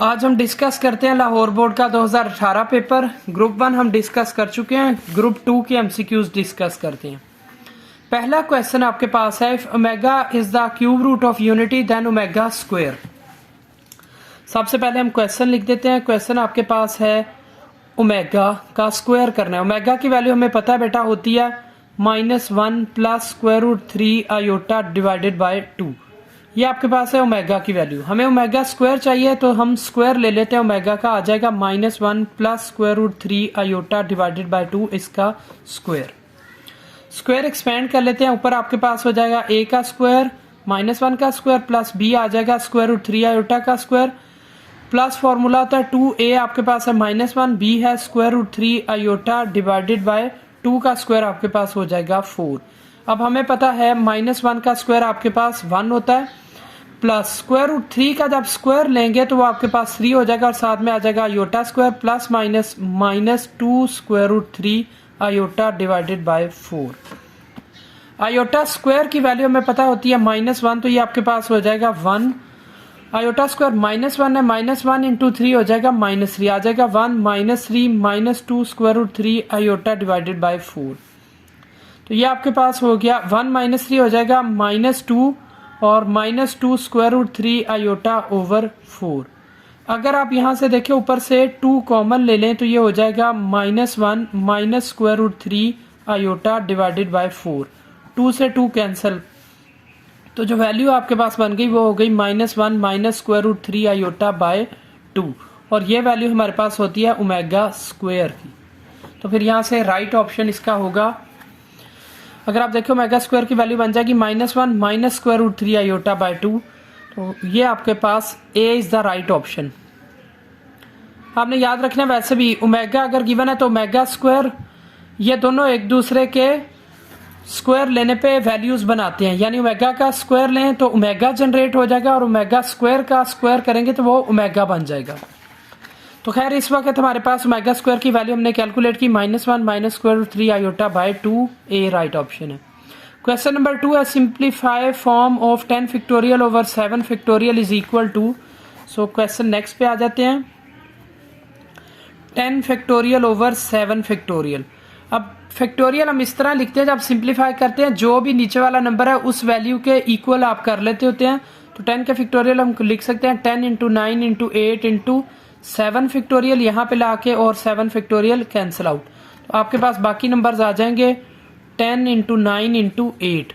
आज हम डिस्कस करते हैं लाहौर बोर्ड का 2018 पेपर। ग्रुप 1 हम डिस्कस कर चुके हैं, ग्रुप 2 के एमसीक्यूज डिस्कस करते हैं। पहला क्वेश्चन आपके पास है, if omega is the cube root of unity then omega square. सबसे पहले हम क्वेश्चन लिख देते हैं। क्वेश्चन आपके पास है ओमेगा का स्क्वायर करना है। ओमेगा की वैल्यू हमें पता है बेटा होती है -1 plus square root 3 iota divided by 2। ये आपके पास है ओमेगा की वैल्यू। हमें ओमेगा स्क्वायर चाहिए तो हम स्क्वायर ले लेते हैं ओमेगा का, आ जाएगा -1 plus square root 3 iota divided by 2 इसका स्क्वायर। स्क्वायर एक्सपेंड कर लेते हैं, ऊपर आपके पास हो जाएगा a का स्क्वायर -1 का स्क्वायर प्लस b आ जाएगा स्क्वायर रूट 3 आयोटा का स्क्वायर प्लस फॉर्मूला होता है 2a आपके पास है -1, b है square root 3 iota divided by 2 का स्क्वायर आपके पास हो जाएगा 4। अब हमें पता है -1 का स्क्वायर आपके पास 1 होता है, प्लस स्क्वायर रूट 3 का जब स्क्वायर लेंगे तो वो आपके पास 3 हो जाएगा और साथ में आ जाएगा iota square plus -2 square root 3 iota divided by 4। Iota square की वैल्यू हमें पता होती है -1, तो ये आपके पास हो जाएगा 1। आयोटा स्क्वायर -1 है, -1 इंटू 3 हो जाएगा -3, आ जाएगा 1 -3 -2 square root 3 iota divided by 4। तो ये आपके पास हो गया 1 -3 हो जाएगा -2 और -2 स्क्वायर रूट 3 आयोटा ओवर 4। अगर आप यहां से देखें ऊपर से 2 कॉमन ले लें तो ये हो जाएगा -1 minus square root 3 iota divided by 4। 2 से 2 कैंसिल, तो जो वैल्यू आपके पास बन गई वो हो गई -1 minus square root 3 iota by 2, और ये वैल्यू हमारे पास होती है ओमेगा स्क्वायर की। तो फिर यहां से राइट ऑप्शन इसका होगा, अगर आप देखो ओमेगा स्क्वायर की वैल्यू बन जाएगी -1 minus square root 3 iota by 2, तो ये आपके पास A is the right option. आपने याद रखना वैसे भी ओमेगा अगर गिवन है तो ओमेगा स्क्वायर, ये दोनों एक दूसरे के स्क्वायर लेने पे वैल्यूज बनाते हैं, यानी ओमेगा का स्क्वायर लें तो ओमेगा जनरेट हो जाएगा और ओमेगा स्क्वायर का स्क्वायर करेंगे तो वो ओमेगा बन जाएगा। तो खैर इस वक्त हमारे पास ओमेगा स्क्वायर की वैल्यू हमने कैलकुलेट की -1 minus square root 3 iota by 2, A right option है। क्वेश्चन नंबर 2 है, simplify form of 10 factorial over 7 factorial is equal to. So question next पे आ जाते हैं, 10 फैक्टोरियल ओवर 7 फैक्टोरियल। अब फैक्टोरियल हम इस तरह लिखते हैं, जब सिंप्लीफाई करते हैं जो भी नीचे वाला नंबर है उस वैल्यू के इक्वल आप कर लेते होते हैं। तो 10 के फैक्टोरियल हम लिख सकते हैं 10 इंटू 9 इंटू 8 इंटू 7 फैक्टोरियल यहाँ पे लाके और 7 फैक्टोरियल कैंसिल आउट, तो आपके पास बाकी नंबर्स आ जाएंगे 10 इंटू 9 इंटू 8,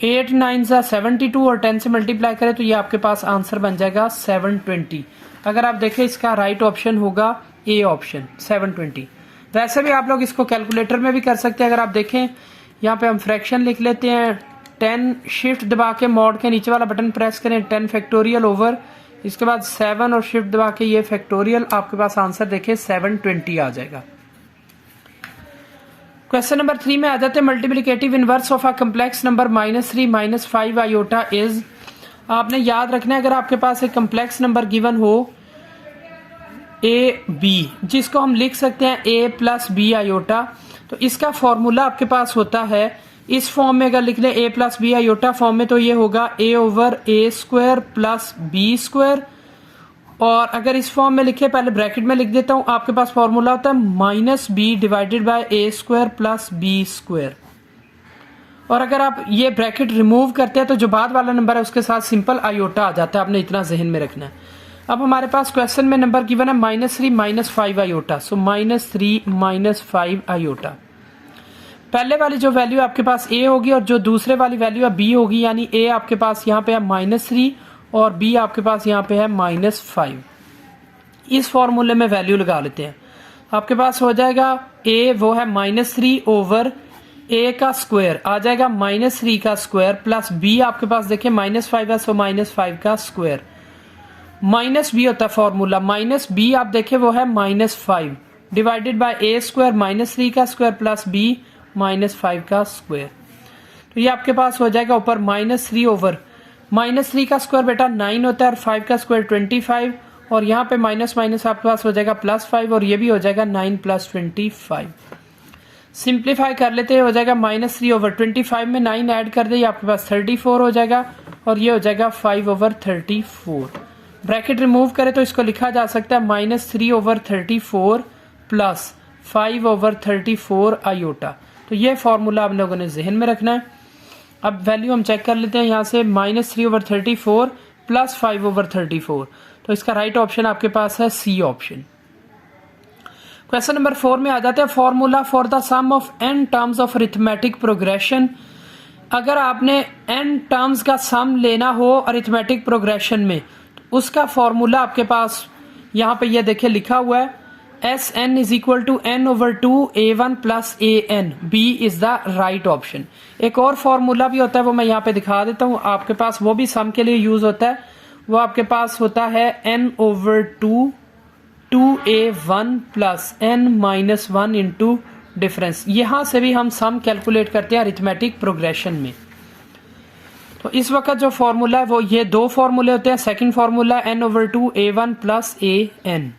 8 9 सा 72 और 10 से मल्टीप्लाई करें तो ये आपके पास आंसर बन जाएगा 720। अगर आप देखें इसका राइट ऑप्शन होगा ए ऑप्शन 720। वैसे भी आप लोग इसको कैलकुलेटर में भी कर सकते हैं। अगर आप देखें यहाँ पे हम फ्रैक्शन लिख लेते हैं, 10 शिफ्ट दबा के मॉड के नीचे वाला बटन प्रेस करें, 10 फैक्टोरियल ओवर, इसके बाद 7 और शिफ्ट दबा के ये फैक्टोरियल, आपके पास आंसर देखें 720 आ जाएगा। क्वेश्चन नंबर 3 में आ जाते हैं, multiplicative inverse of a complex number -3 -5 iota is. आपने याद रखना है अगर आपके पास एक कम्प्लेक्स नंबर गिवन हो ए बी, जिसको हम लिख सकते हैं a प्लस बी आयोटा, तो इसका फॉर्मूला आपके पास होता है इस फॉर्म में। अगर लिख लें a plus b iota form में तो ये होगा a over a square plus b square, और अगर इस फॉर्म में लिखे, पहले ब्रैकेट में लिख देता हूं, आपके पास फॉर्मूला होता है -b divided by a square plus b square. और अगर आप ये ब्रैकेट रिमूव करते हैं तो जो बाद वाला नंबर है उसके साथ सिंपल आयोटा आ जाता है, आपने इतना जहन में रखना है। अब हमारे पास क्वेश्चन में नंबर गिवन है -3 -5 आयोटा, सो -3 -5 आयोटा। पहले वाली जो वैल्यू आपके पास a होगी और जो दूसरे वाली वैल्यू है b होगी, यानी a आपके पास यहाँ पे है -3 और b आपके पास यहाँ पे है -5। इस फॉर्मूले में वैल्यू लगा लेते हैं, आपके पास हो जाएगा a वो है -3 ओवर a का स्क्वायर, आ जाएगा -3 का स्क्वायर प्लस b आपके पास देखिए -5 है, सो -5 का स्क्वायर, माइनस बी होता है फॉर्मूला, माइनस बी आप देखें वो है -5 डिवाइडेड बाय a स्क्वायर -3 का स्क्वायर प्लस b -5 का स्क्वायर। तो ये आपके पास हो जाएगा ऊपर -3 ओवर -3 का स्क्वायर बेटा 9 होता है और 5 का स्क्वायर 25, और यहाँ पे माइनस माइनस आपके पास हो जाएगा +5 और ये भी हो जाएगा 9 + 25। सिंप्लीफाई कर लेते हैं, हो जाएगा -3 ओवर 25 में 9 ऐड कर दे, आपके पास 34 हो जाएगा और ये हो जाएगा 5 ओवर 34। ब्रैकेट रिमूव करें तो इसको लिखा जा सकता है -3/34 प्लस 5/34 आयोटा। तो ये फॉर्मूला आप लोगों ने जहन में रखना है। अब वैल्यू हम चेक कर लेते हैं यहाँ से, -3/34 प्लस 5/34। तो इसका राइट ऑप्शन आपके पास है सी ऑप्शन। क्वेश्चन नंबर 4 में आ जाते हैं, formula for the sum of n terms of arithmetic progression. अगर आपने n टर्म्स का सम लेना हो अरिथमेटिक प्रोग्रेशन में, उसका फॉर्मूला आपके पास यहाँ पे ये देखिए लिखा हुआ है, Sn is equal to n/2 a1 plus an। B is the right option. एक और फॉर्मूला भी होता है, वो मैं यहाँ पे दिखा देता हूँ आपके पास, वो भी सम के लिए यूज होता है। वो आपके पास होता है n/2 2a1 plus n-1 into difference. यहां से भी हम सम कैलकुलेट करते हैं अरिथमेटिक प्रोग्रेशन में। तो इस वक्त जो फॉर्मूला है वो ये दो फॉर्मूले होते हैं। Second formula n/2 a1 plus an।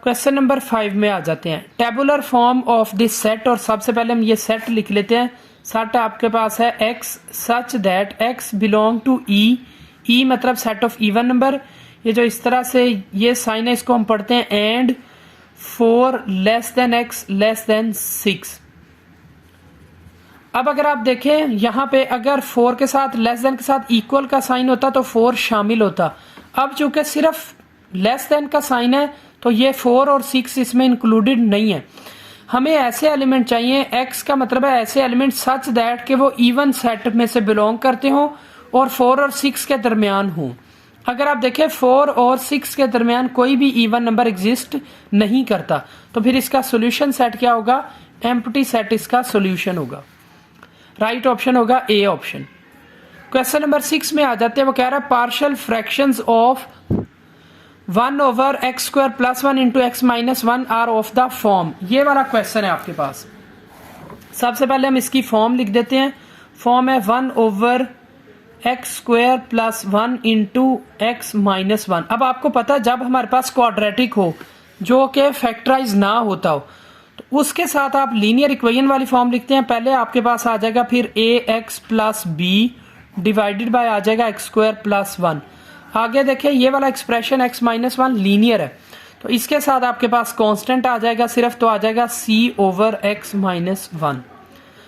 Question number 5 में आ जाते हैं, tabular form of this set. और सबसे पहले हम ये सेट लिख लेते हैं। सेट आपके पास है x such that x belong to e मतलब सेट ऑफ इवन नंबर। ये जो इस तरह से ये साइन है, इसको हम पढ़ते हैं and 4 less than x less than 6। अब अगर आप देखें यहाँ पे, अगर 4 के साथ लेस देन के साथ इक्वल का साइन होता तो 4 शामिल होता। अब चूंकि सिर्फ लेस देन का साइन है तो ये 4 और 6 इसमें इंक्लूडेड नहीं है। हमें ऐसे एलिमेंट चाहिए, x का मतलब है ऐसे एलिमेंट सच दैट कि वो इवन सेट में से बिलोंग करते हो और 4 और 6 के दरमियान हो। अगर आप देखें 4 और 6 के दरमियान कोई भी इवन नंबर एग्जिस्ट नहीं करता, तो फिर इसका सॉल्यूशन सेट क्या होगा? एम्प्टी सेट इसका सॉल्यूशन होगा। राइट ऑप्शन होगा ए ऑप्शन। क्वेश्चन नंबर 6 में आ जाते हैं, वो कह रहा है partial fractions of 1/x² + 1 × x - 1 are of the form. ये वाला क्वेश्चन है आपके पास। सबसे पहले हम इसकी फॉर्म लिख देते हैं। फॉर्म है 1/x² + 1 × x - 1। अब आपको पता है जब हमारे पास क्वाड्रेटिक हो जो कि फैक्टराइज ना होता हो, तो उसके साथ आप लीनियर इक्वेशन वाली फॉर्म लिखते हैं। पहले आपके पास आ जाएगा फिर ax + b डिवाइडेड बाय आ जाएगा x² + 1। आगे देखिए ये वाला एक्सप्रेशन x - 1 लीनियर है, तो इसके साथ आपके पास कांस्टेंट आ जाएगा सिर्फ, तो आ जाएगा c/x - 1।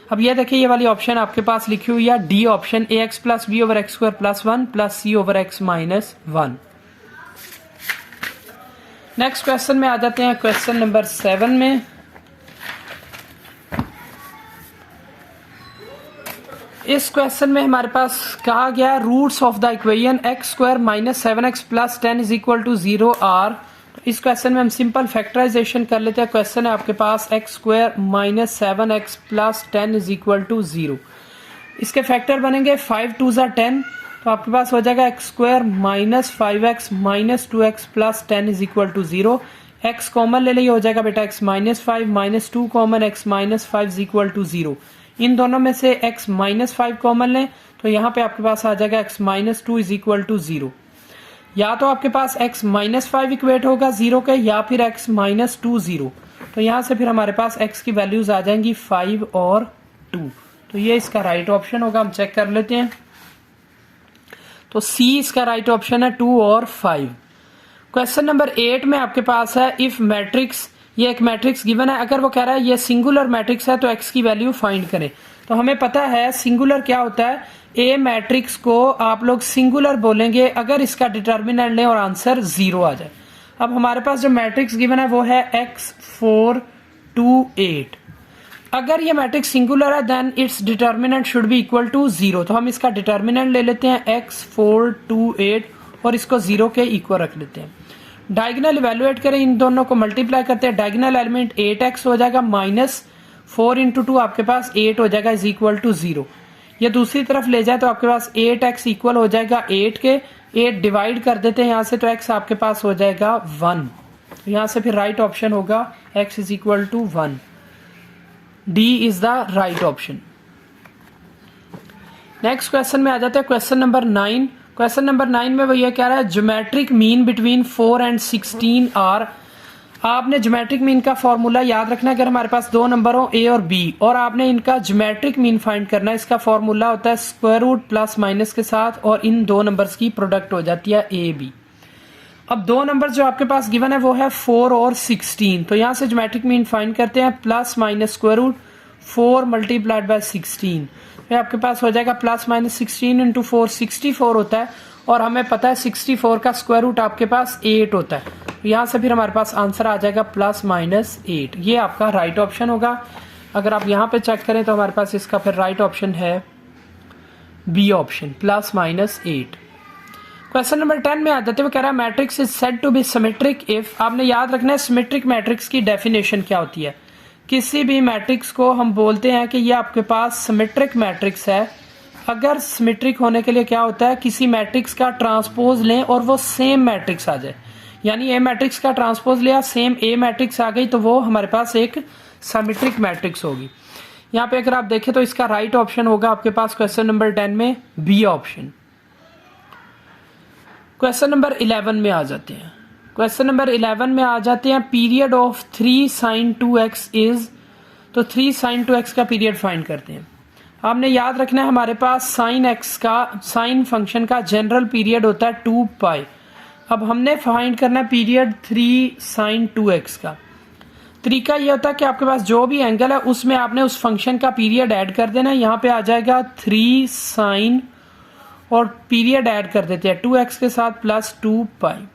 अब ये देखिए ये वाली ऑप्शन आपके पास लिखी हुई है D option, ax + b/x² + 1 + c/x - 1। Next question में आ जाते हैं, क्वेश्चन नंबर 7 में। इस क्वेश्चन में हमारे पास कहा गया roots of the equation x² - 7x + 10 = 0 are. इस क्वेश्चन में हम सिंपल फैक्टराइजेशन कर लेते हैं। क्वेश्चन है आपके पास x² - 7x + 10 = 0। इसके फैक्टर बनेंगे 5 2 = 10, तो आपके पास हो जाएगा x² - 5x - 2x + 10 = 0। x common ले लिया, हो जाएगा बेटा x - 5 - 2 कॉमन x - 5 = 0। इन दोनों में से x - 5 कॉमन लें तो यहाँ पे आपके पास आ जाएगा x - 2 = 0। या तो आपके पास x - 5 इक्वेट होगा 0 के, या फिर x - 2 0। तो यहाँ से फिर हमारे पास x की वैल्यूज आ जाएंगी 5 और 2। तो ये इसका राइट ऑप्शन होगा। हम चेक कर लेते हैं, तो C इसका राइट ऑप्शन है 2 और 5। क्वेश्चन नंबर 8 में आपके पास है इफ मैट्रिक्स, ये एक मैट्रिक्स गिवन है। अगर वो कह रहा है ये सिंगुलर मैट्रिक्स है तो x की वैल्यू फाइंड करें। तो हमें पता है सिंगुलर क्या होता है, ए मैट्रिक्स को आप लोग सिंगुलर बोलेंगे अगर इसका डिटर्मिनेंट लें और आंसर 0 आ जाए। अब हमारे पास जो मैट्रिक्स गिवन है वो है x4 2 8। अगर ये मैट्रिक्स सिंगुलर है then it's determinant should be equal to 0। तो हम इसका डिटर्मिनेंट ले लेते हैं x4 2 8 और इसको 0 के इक्वल रख लेते हैं। डायगोनल इवेलुएट करें, इन दोनों को मल्टीप्लाई करते हैं। डायगोनल एलिमेंट 8x हो जाएगा, -4 × 2 आपके पास 8 हो जाएगा = 0। ये दूसरी तरफ ले जाए तो आपके पास 8x इक्वल हो जाएगा 8 के, 8 डिवाइड कर देते हैं यहाँ से, तो x आपके पास हो जाएगा 1। तो यहाँ से फिर राइट ऑप्शन होगा x = 1। D is the right option. Next question में आ जाते हैं, क्वेश्चन नंबर 9। क्वेश्चन नंबर 9 में वो ये कह रहा है geometric mean between 4 and 16 are. आपने ज्योमेट्रिक मीन का फॉर्मूला याद रखना है। अगर हमारे पास दो नंबर हो ए और बी और आपने इनका ज्योमेट्रिक मीन फाइंड करना है, इसका फॉर्मूला होता है स्क्वायर रूट प्लस माइनस के साथ और इन दो नंबर्स की प्रोडक्ट हो जाती है ए बी। अब दो नंबर जो आपके पास गिवन है वो है 4 और 16, तो यहां से ज्योमेट्रिक मीन फाइंड करते हैं। Plus minus square root 4 multiplied by 16, तो आपके पास हो जाएगा प्लस माइनस 16 इंटू 4 64 होता है और हमें पता है 64 का स्क्वायर रूट आपके पास 8 होता है। तो यहां से फिर हमारे पास आंसर आ जाएगा प्लस माइनस 8। ये आपका राइट ऑप्शन होगा। अगर आप यहां पे चेक करें तो हमारे पास इसका फिर राइट ऑप्शन है B option, plus minus 8। Question number 10 में आ जाते हुए कह रहा है matrix is said to be symmetric if. आपने याद रखना है सिमेट्रिक मैट्रिक्स की डेफिनेशन क्या होती है। किसी भी मैट्रिक्स को हम बोलते हैं कि ये आपके पास सिमेट्रिक मैट्रिक्स है अगर सिमेट्रिक होने के लिए क्या होता है, किसी मैट्रिक्स का ट्रांसपोज लें और वो सेम मैट्रिक्स आ जाए। यानी ए मैट्रिक्स का ट्रांसपोज लिया, सेम ए मैट्रिक्स आ गई, तो वो हमारे पास एक सिमेट्रिक मैट्रिक्स होगी। यहाँ पे अगर आप देखें तो इसका राइट ऑप्शन होगा आपके पास क्वेश्चन नंबर 10 में बी ऑप्शन। क्वेश्चन नंबर 11 में आ जाते हैं। क्वेश्चन नंबर 11 में आ जाते हैं period of 3 sin 2x is, तो 3 sin 2x का पीरियड फाइंड करते हैं। आपने याद रखना है हमारे पास साइन फंक्शन का जनरल पीरियड होता है 2 पाई। अब हमने फाइंड करना है पीरियड 3 sin 2x का। तरीका ये होता है कि आपके पास जो भी एंगल है उसमें आपने उस फंक्शन का पीरियड ऐड कर देना है। यहाँ पे आ जाएगा 3 sin और पीरियड ऐड कर देते हैं 2x के साथ प्लस 2 पाई।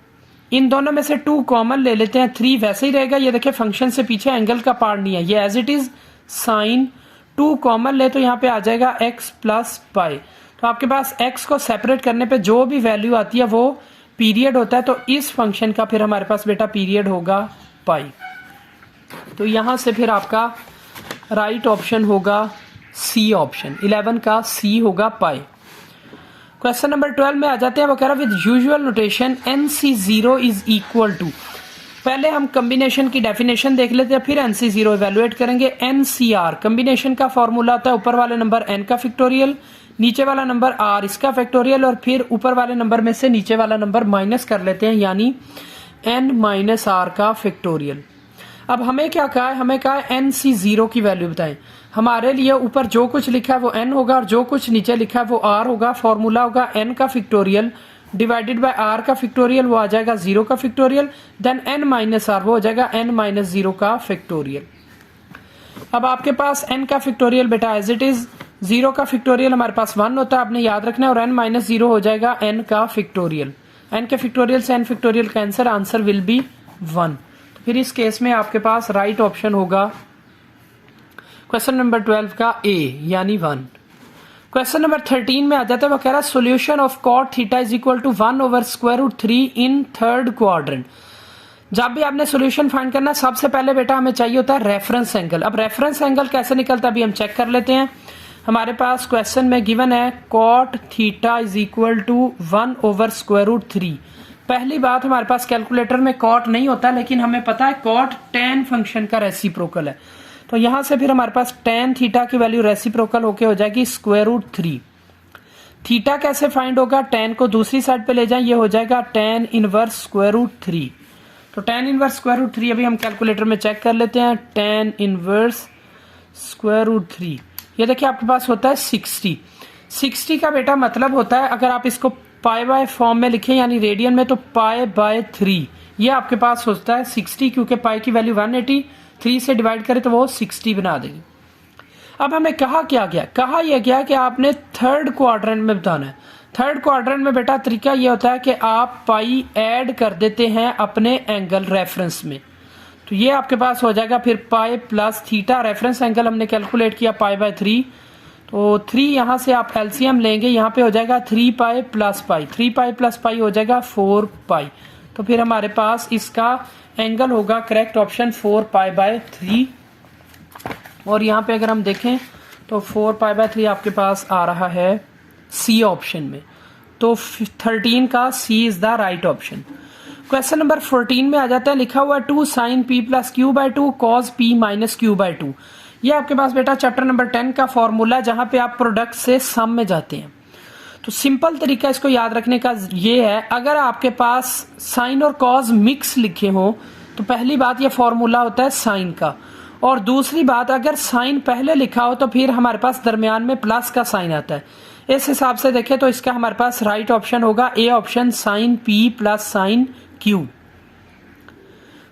इन दोनों में से 2 कॉमन ले लेते हैं, 3 वैसे ही रहेगा। ये देखिए फंक्शन से पीछे एंगल का पार्ट नहीं है, ये as it is sine. 2 common ले तो यहाँ पे आ जाएगा x प्लस पाई। तो आपके पास x को सेपरेट करने पे जो भी वैल्यू आती है वो पीरियड होता है। तो इस फंक्शन का फिर हमारे पास बेटा पीरियड होगा पाई। तो यहां से फिर आपका राइट ऑप्शन होगा सी ऑप्शन, 11 का सी होगा पाई। क्वेश्चन नंबर 12 में आ जाते हैं। वो कह रहा है with usual notation NC0 is equal to. पहले हम कॉम्बिनेशन की डेफिनेशन देख लेते हैं, फिर NC0 इवेलुएट करेंगे। NCR कॉम्बिनेशन का फॉर्मूला होता है ऊपर वाले नंबर n का फैक्टोरियल, नीचे वाला नंबर r इसका फैक्टोरियल, और फिर ऊपर वाले नंबर में से नीचे वाला नंबर माइनस कर लेते हैं, यानी n माइनस r का फैक्टोरियल। अब हमें क्या कहा है, हमें कहा है NC0 की वैल्यू बताएं। हमारे लिए ऊपर जो कुछ लिखा है वो n होगा और जो कुछ नीचे लिखा है वो r होगा। फॉर्मूला होगा n का फैक्टोरियल डिवाइडेड बाय r का फैक्टोरियल, वो आ जाएगा 0 का factorial, then n minus r वो हो जाएगा n माइनस 0 का फैक्टोरियल। अब आपके पास n का फैक्टोरियल बेटा एज इट इज, 0 का फैक्टोरियल हमारे पास 1 होता है, आपने याद रखना है, और n माइनस 0 हो जाएगा n का फैक्टोरियल। n के फैक्टोरियल से n फैक्टोरियल का आंसर विल बी 1। तो फिर इस केस में आपके पास राइट ऑप्शन होगा क्वेश्चन नंबर 12 का ए यानी 1। क्वेश्चन नंबर 13 में आ जाता है। वो कह रहा है solution of cot theta is equal to 1 over square root 3 in third quadrant. जब भी आपने सोल्यूशन फाइंड करना है सबसे पहले बेटा हमें चाहिए होता है रेफरेंस एंगल। अब रेफरेंस एंगल कैसे निकलता है अभी हम चेक कर लेते हैं। हमारे पास क्वेश्चन में गिवन है cot theta is equal to 1 over square root 3। पहली बात हमारे पास कैलकुलेटर में कॉट नहीं होता, लेकिन हमें पता है कॉट tan फंक्शन का रेसिप्रोकल है। तो यहां से फिर हमारे पास tan थीटा की वैल्यू रेसिप्रोकल होके हो जाएगी स्क्वायर रूट 3। थीटा कैसे फाइंड होगा, tan को दूसरी साइड पे ले जाएं, ये हो जाएगा tan इनवर्स स्क्वायर रूट 3। तो tan इनवर्स स्क्वायर रूट 3 अभी हम कैलकुलेटर में चेक कर लेते हैं। tan इनवर्स स्क्वायर रूट 3 ये देखिए आपके पास होता है 60 का बेटा मतलब होता है, अगर आप इसको पाई बाय फॉर्म में लिखें यानी रेडियन में, तो पाई बाय 3 ये आपके पास होता है 60, क्योंकि पाई की वैल्यू 180, 3 से डिवाइड करें तो वो 60 बना देगी। अब हमें कहा क्या गया, कहा यह गया कि आपने थर्ड क्वाड्रेंट में बताना है। थर्ड क्वाड्रेंट में बेटा तरीका यह होता है कि आप पाई ऐड कर देते हैं अपने एंगल रेफरेंस में, तो ये आपके पास हो जाएगा फिर pi plus theta. Reference angle हमने कैलकुलेट किया पाई बाय 3, तो 3 यहां से आप एलसीएम लेंगे, यहाँ पे हो जाएगा 3 pi plus pi, 3 pi plus pi हो जाएगा 4 पाई। तो फिर हमारे पास इसका एंगल होगा करेक्ट ऑप्शन 4 पाई बाय 3। और यहाँ पे अगर हम देखें तो 4 पाई बाय 3 आपके पास आ रहा है सी ऑप्शन में। तो 13 का C is the right option. Question number 14 में आ जाता है, लिखा हुआ 2 sin p plus Q by 2 cos p minus Q by 2। ये आपके पास बेटा चैप्टर नंबर 10 का फॉर्मूला, जहां पे आप प्रोडक्ट से सम में जाते हैं। तो सिंपल तरीका इसको याद रखने का ये है, अगर आपके पास साइन और कॉज मिक्स लिखे हो तो पहली बात ये फॉर्मूला होता है साइन का, और दूसरी बात अगर साइन पहले लिखा हो तो फिर हमारे पास दरमियान में प्लस का साइन आता है। इस हिसाब से देखें तो इसका हमारे पास राइट ऑप्शन होगा A option, sine P plus sine Q.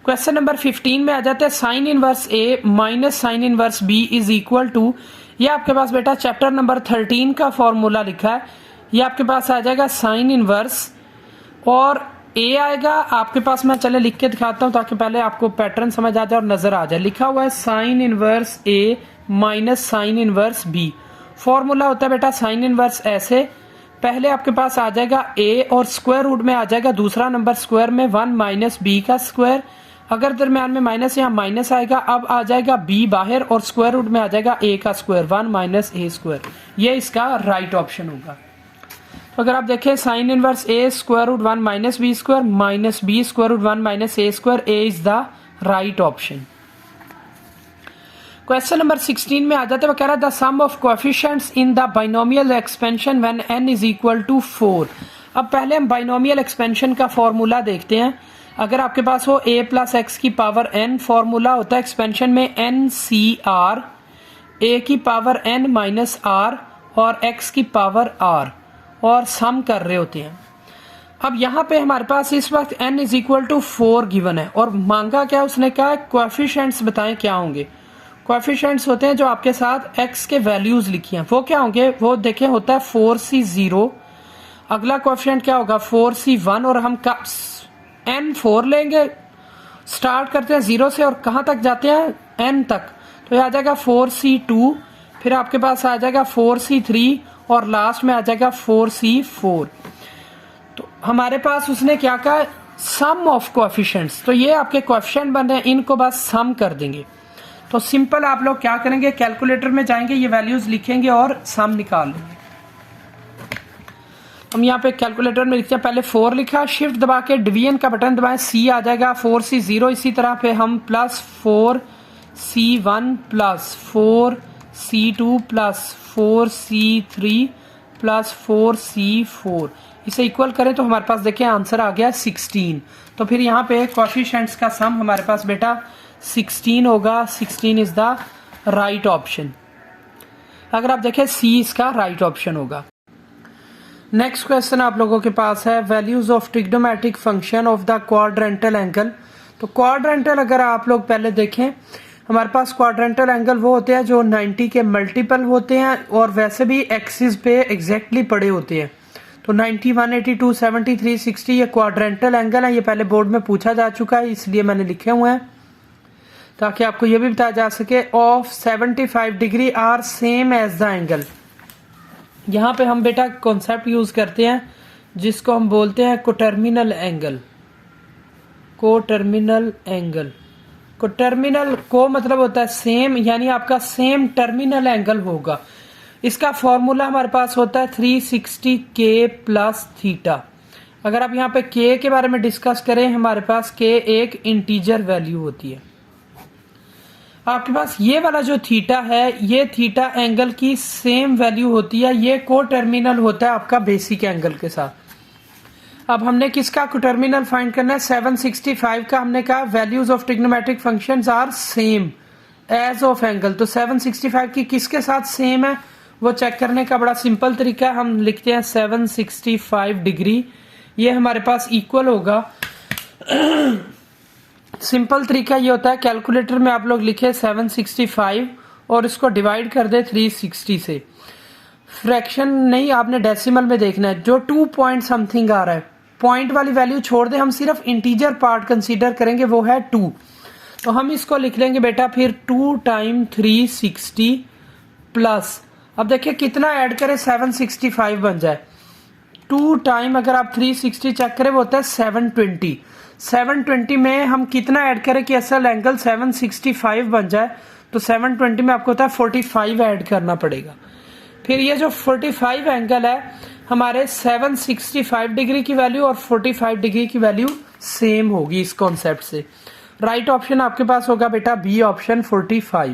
Question number 15 में आ जाते हैं sine inverse A minus sine inverse B is equal to, ये आपके पास बेटा चैप्टर नंबर 13 का फॉर्मूला लिखा है। ये आपके पास आ जाएगा साइन इनवर्स और ए आएगा आपके पास, मैं चले लिख के दिखाता हूं ताकि पहले आपको पैटर्न समझ आ जाए और नजर आ जाए। लिखा हुआ है sine inverse A minus sine inverse B. Formula होता है बेटा साइन इनवर्स ऐसे, पहले आपके पास आ जाएगा ए और स्क्वायर रूट में आ जाएगा दूसरा नंबर स्क्वायर में 1 माइनस बी का स्क्वायर, अगर दरम्यान में माइनस यहाँ माइनस आएगा, अब आ जाएगा बी बाहर और स्क्वायर रूट में आ जाएगा ए का स्क्वायर 1 माइनस ए स्क्वायर। ये इसका राइट ऑप्शन होगा। तो अगर आप देखें sine inverse A square root 1 minus B square minus B square root 1 minus A square, A is the right option. Question number 16 में आ जाते हैं, वो कह रहा है the sum of coefficients in the binomial expansion when n is equal to 4। अब पहले हम बाइनोमियल एक्सपेंशन का फॉर्मूला देखते हैं। अगर आपके पास हो a प्लस एक्स की पावर n, फॉर्मूला होता है एक्सपेंशन में n सी आर, a की पावर n माइनस r और x की पावर r, और सम कर रहे होते हैं। अब यहाँ पे हमारे पास इस वक्त n is equal to 4 given है और मांगा क्या, उसने कहा कोएफिशिएंट्स बताएं क्या होंगे। कोएफिशिएंट्स होते हैं जो आपके साथ x के वैल्यूज लिखी हैं, वो क्या होंगे, वो देखें होता है 4c0, अगला कोएफिशिएंट क्या होगा 4c1, और हम n4 लेंगे, स्टार्ट करते हैं 0 से और कहां तक जाते हैं n तक, तो ये आ जाएगा 4c2, फिर आपके पास आ जाएगा 4c3 और लास्ट में आ जाएगा 4c4। तो हमारे पास उसने क्या कहा, सम ऑफ कोएफिशिएंट्स, तो ये आपके कोएफिशिएंट बन रहे हैं, इनको बस सम कर देंगे। तो सिंपल आप लोग क्या करेंगे, कैलकुलेटर में जाएंगे, ये वैल्यूज लिखेंगे और सम निकाल लेंगे। हम यहाँ पे कैलकुलेटर में लिखते हैं, पहले 4 लिखा, शिफ्ट दबा के डिवीजन का बटन दबाएं, c आ जाएगा 4c0, इसी तरह पे हम plus 4c1 plus 4c2 plus 4c3 plus 4c4, इसे इक्वल करें तो हमारे पास देखिए आंसर आ गया 16। तो फिर यहाँ पे कोएफिशिएंट्स का सम हमारे पास बेटा 16 होगा, 16 इज द राइट ऑप्शन। अगर आप देखें सी इसका राइट ऑप्शन होगा। नेक्स्ट क्वेश्चन आप लोगों के पास है values of trigonometric function of the quadrantal angle. तो क्वाड्रेंटल अगर आप लोग पहले देखें, हमारे पास क्वाड्रेंटल एंगल वो होते हैं जो 90 के मल्टीपल होते हैं और वैसे भी एक्सिस पे एग्जैक्टली पड़े होते हैं। तो 90, 182, 73, 60 ये क्वाड्रेंटल एंगल है। ये पहले बोर्ड में पूछा जा चुका है, इसलिए मैंने लिखे हुए हैं ताकि आपको ये भी बताया जा सके। Of 75 degree are same as the angle. यहाँ पे हम बेटा कॉन्सेप्ट यूज करते हैं जिसको हम बोलते हैं coterminal angle. Coterminal angle, coterminal को मतलब होता है सेम, यानी आपका सेम टर्मिनल एंगल होगा। इसका फॉर्मूला हमारे पास होता है 360 के प्लस थीटा। अगर आप यहाँ पे के के बारे में डिस्कस करें, हमारे पास के एक इंटीजर वैल्यू होती है। आपके पास ये वाला जो थीटा है, ये थीटा एंगल की सेम वैल्यू होती है, ये को टर्मिनल होता है आपका बेसिक एंगल के साथ। अब हमने किसका को टर्मिनल फाइंड करना है, 765 का। हमने कहा values of trigonometric functions are same as of angle, तो 765 की किसके साथ सेम है वो चेक करने का बड़ा सिंपल तरीका है। हम लिखते हैं 765 डिग्री, ये हमारे पास इक्वल होगा। सिंपल तरीका ये होता है, कैलकुलेटर में आप लोग लिखे 765 और इसको डिवाइड कर दे 360 से। फ्रैक्शन नहीं, आपने डेसिमल में देखना है। जो 2 पॉइंट समथिंग आ रहा है, पॉइंट वाली वैल्यू छोड़ दे, हम सिर्फ इंटीजर पार्ट कंसीडर करेंगे, वो है 2। तो हम इसको लिख लेंगे बेटा फिर 2 टाइम 360 प्लस, अब देखिए कितना ऐड करें, 765 बन जाए। 2 टाइम अगर आप 360 चेक करें वो होता है 720। 720 में हम कितना ऐड करें कि असल एंगल 765 बन जाए, तो 720 में आपको होता है 45 ऐड करना पड़ेगा। फिर ये जो 45 एंगल है, हमारे 765 डिग्री की वैल्यू और 45 डिग्री की वैल्यू सेम होगी इस कॉन्सेप्ट से। राइट ऑप्शन आपके पास होगा बेटा बी ऑप्शन 45।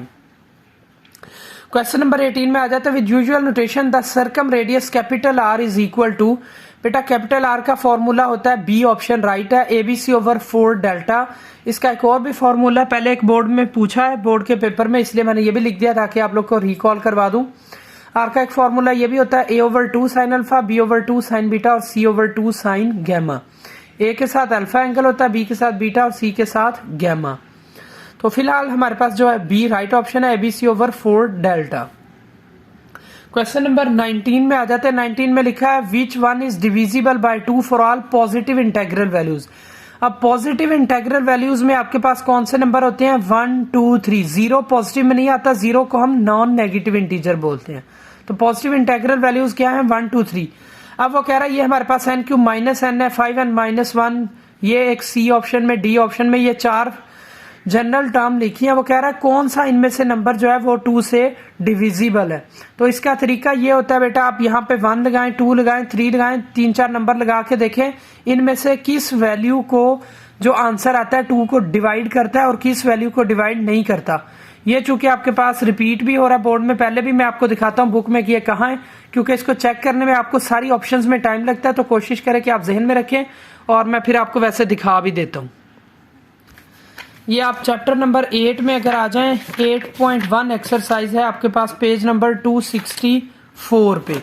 क्वेश्चन नंबर 18 में आ जाता है with usual notation the circum radius capital R is equal to. बेटा कैपिटल आर का फॉर्मूला होता है, बी ऑप्शन राइट है, एबीसी ओवर 4 डेल्टा। इसका एक और भी फॉर्मूला पहले एक बोर्ड में पूछा है, बोर्ड के पेपर में, इसलिए मैंने ये भी लिख दिया ताकि आप लोग को रिकॉल करवा दूं। आर का एक फॉर्मूला ये भी होता है, A over 2 sine alpha, B over 2 sine beta और C over 2 sine gamma. A के साथ अल्फा एंगल होता है, बी के साथ बीटा और सी के साथ गैमा। तो फिलहाल हमारे पास जो है बी राइट ऑप्शन है, ABC over 4 delta. Question number 19 में आ जाते हैं। 19 में लिखा है which one is divisible by 2 for all positive integral values. अब पॉजिटिव इंटेग्रल वैल्यूज में आपके पास कौन से नंबर होते हैं, 1 2 3। 0 पॉजिटिव में नहीं आता, 0 को हम नॉन नेगेटिव इंटीजर बोलते हैं। तो पॉजिटिव इंटेग्रल वैल्यूज क्या है, 1 2 3। अब वो कह रहा है ये हमारे पास n क्यूब माइनस n है, 5n माइनस 1, ये एक सी ऑप्शन में, डी ऑप्शन में, ये 4 जनरल टर्म लिखी है। वो कह रहा है कौन सा इनमें से नंबर जो है वो 2 से डिविजिबल है। तो इसका तरीका ये होता है बेटा, आप यहाँ पे 1 लगाएं, 2 लगाएं, 3 लगाएं, 3-4 नंबर लगा के देखें इनमें से किस वैल्यू को जो आंसर आता है 2 को डिवाइड करता है और किस वैल्यू को डिवाइड नहीं करता। ये चूंकि आपके पास रिपीट भी हो रहा है बोर्ड में, पहले भी मैं आपको दिखाता हूँ बुक में कि ये कहाँ है, क्योंकि इसको चेक करने में आपको सारी ऑप्शंस में टाइम लगता है। तो कोशिश करें कि आप जहन में रखें और मैं फिर आपको वैसे दिखा भी देता हूँ। ये आप चैप्टर नंबर 8 में अगर आ जाएं, 8.1 एक्सरसाइज है आपके पास पेज नंबर 264 पे।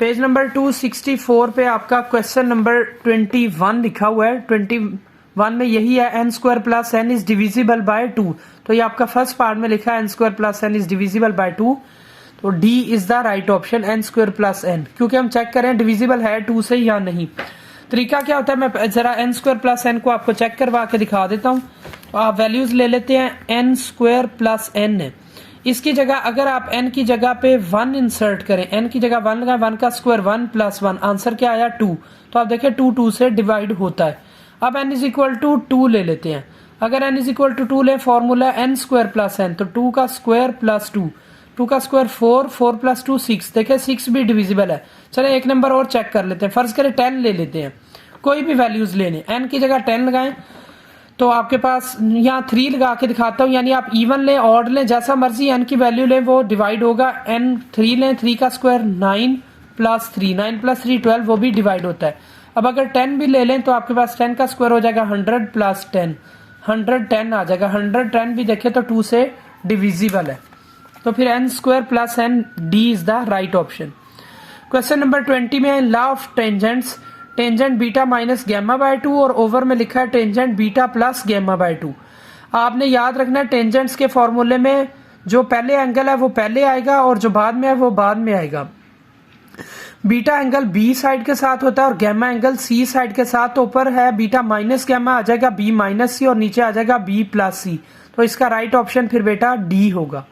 पेज नंबर 264 पे आपका क्वेश्चन नंबर 21 लिखा हुआ है। 21 में यही है, N square plus N is divisible by 2। तो ये आपका फर्स्ट पार्ट में लिखा है N square plus N is divisible by 2। तो D is the right option, N square plus N, क्योंकि हम चेक करें डिविजिबल है 2 से या नहीं। तरीका क्या होता है, मैं जरा एन स्क्वायर प्लस एन को आपको चेक करवा के दिखा देता हूँ। तो आप वैल्यूज ले लेते हैं, एन स्क्वायर प्लस एन है, इसकी जगह अगर आप एन की जगह पे 1 इंसर्ट करें, एन की जगह 1 लगाएं, 1 का स्क्वायर 1 प्लस 1, आंसर क्या आया 2। तो आप देखिए 2 2 से डिवाइड होता है। अब एन इज इक्वल टू 2 ले लेते हैं। अगर एन इज इक्वल टू 2 ले, formula N square plus N, तो 2 का स्क्वायर प्लस 2, 2 का स्क्वायर 4, 4 प्लस 2 6। देखिए 6 भी डिविजिबल है। चले एक नंबर और चेक कर लेते हैं, फर्ज करें 10 ले लेते हैं, कोई भी वैल्यूज लेने, एन की जगह 10 लगाएं तो आपके पास यहाँ 3 लगा के दिखाता हूँ, यानी आप इवन लें, ऑड लें, जैसा मर्जी एन की वैल्यू लें वो डिवाइड होगा। एन 3 लें, 3 का स्क्वायर 9 प्लस 3, 9 प्लस 3 12, वो भी डिवाइड होता है। अब अगर 10 भी ले लें तो आपके पास 10 का स्क्वायर हो जाएगा 100 प्लस 10, 110 आ जाएगा। 110 भी देखें तो 2 से डिविजिबल है। तो फिर N square plus N, D is the right option. Question number 20 में law of tangents, tangent beta minus gamma by 2 और ओवर में लिखा है tangent beta plus gamma by 2। आपने याद रखना है टेंजेंट्स के फॉर्मूले में जो पहले एंगल है वो पहले आएगा और जो बाद में है वो बाद में आएगा। बीटा एंगल बी साइड के साथ होता है और गैमा एंगल सी साइड के साथ। तो ऊपर है बीटा माइनस गैमा आ जाएगा बी माइनस सी और नीचे आ जाएगा बी प्लस सी। तो इसका राइट ऑप्शन फिर बेटा डी होगा।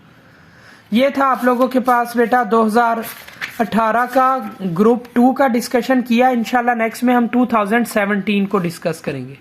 ये था आप लोगों के पास बेटा 2018 का ग्रुप 2 का डिस्कशन किया। इंशाल्लाह नेक्स्ट में हम 2017 को डिस्कस करेंगे।